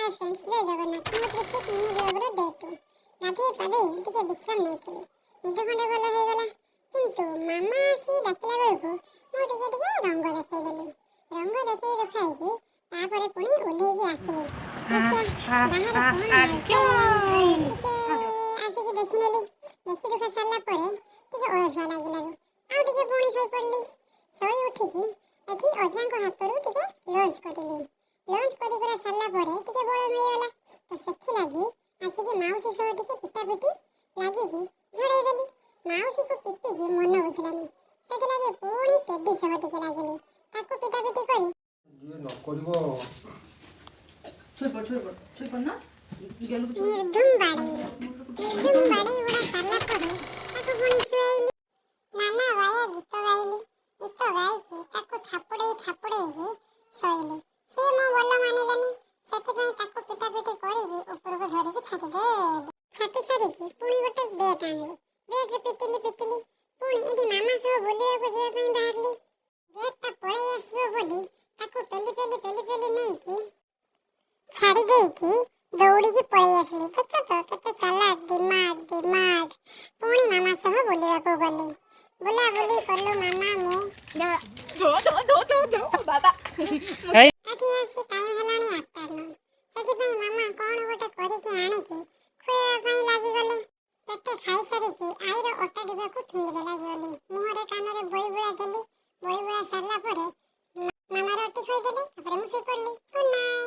Hi friends जय जगन्नाथ मो कृषि मिनी ब्लॉगर डे 2 गाधे पाधे टिके विश्राम नेउथिली निद खंडे भल हो गला किंतु मामा आसी डाकिला बेलको मो टिके रंग देखै देली रंग देखै देखाई कि तापरे पुणी ओल्हेई कि आसिली देखिया बाहर कोन टिके आसी कि देखिनेली देखि देखा साला परे टिके ओळसवा लागिला आउ टिके पुणी सोई पडली सोई उठिकी एठी अजांको हातरू टिके लंच करिली लंच करी सारा पर टिके बळ मिलगला तो सेठी लागी आसिकी माउसी सह टिके पिटा पिटी लागी कि झड़ाई देली माउसी को पिटी कि मन बुझलानी सेठी लागी पूरी टेडी सह टिके लागिली ताको पिटा पिटी करी ये न करबो छोई पड़ ना निर्धुम बाड़ी उड़ा साला पर ताको पुणी सुआइली नाना वाया गीत गाइली गीत गाई कि ताको थापड़े कि सोइली से मो बोल मानिलानी ସେଥିପାଇଁ ତାକୁ ପିଟା ପିଟି କରିକି ଉପରକୁ ଧରିକି ଛାଟିଦେଲି ଛାଟି ସାରିକି ପୁଣି ଗୋଟେ ବେଟ୍ ଆଣିଲି ବେଟ୍ରେ ପିଟିଲି ପୁଣି ଏଠି ମାମା ସହ ବୁଲିବାକୁ ଯିବା ପାଇଁ ବାହାରିଲି ବେଟ୍ଟା ପଳେଇ ଆସିବ ବୋଲି ତାକୁ ପେଲି ନେଇକି ଛାଡ଼ି ଦେଇକି ଦୌଡ଼ିକି ପଳେଇ ଆସିଲି ଦେଖ ତ କେତେ ଚାଲାକ ଦିମାଗ ପୁଣି ମାମା ସହ ବୁଲିବାକୁ ଗଲି ବୁଲାବୁଲି କଲୁ ମାମା ମୁଁ बाबा ଏଠି ଆସି ଟାଇମ୍ ହେଲାଣି ଆଫ୍ଟରନୁନ୍ ସେଥିପାଇଁ ମାମା କ'ଣ ଗୋଟେ କରିକି ଆଣିକି ଖୁଆଇବା ପାଇଁ ଲାଗିଗଲେ ପେଟେ ଖାଇସାରିକି ଆଈର ଅଟା ଡିବାକୁ ଫିଙ୍ଗିଦେଲା ଗଲି ମୁହଁରେ କାନରେ ବଳିବୁଳା ଦେଲି ବଳିବୁଳା ସାରିଲା ପରେ ମାମା ରୁଟି ଖୋଇଦେଲେ ତାପରେ ମୁଁ ଶୋଇପଡ଼ିଲି ଗୁଡ୍ ନାଇଟ୍।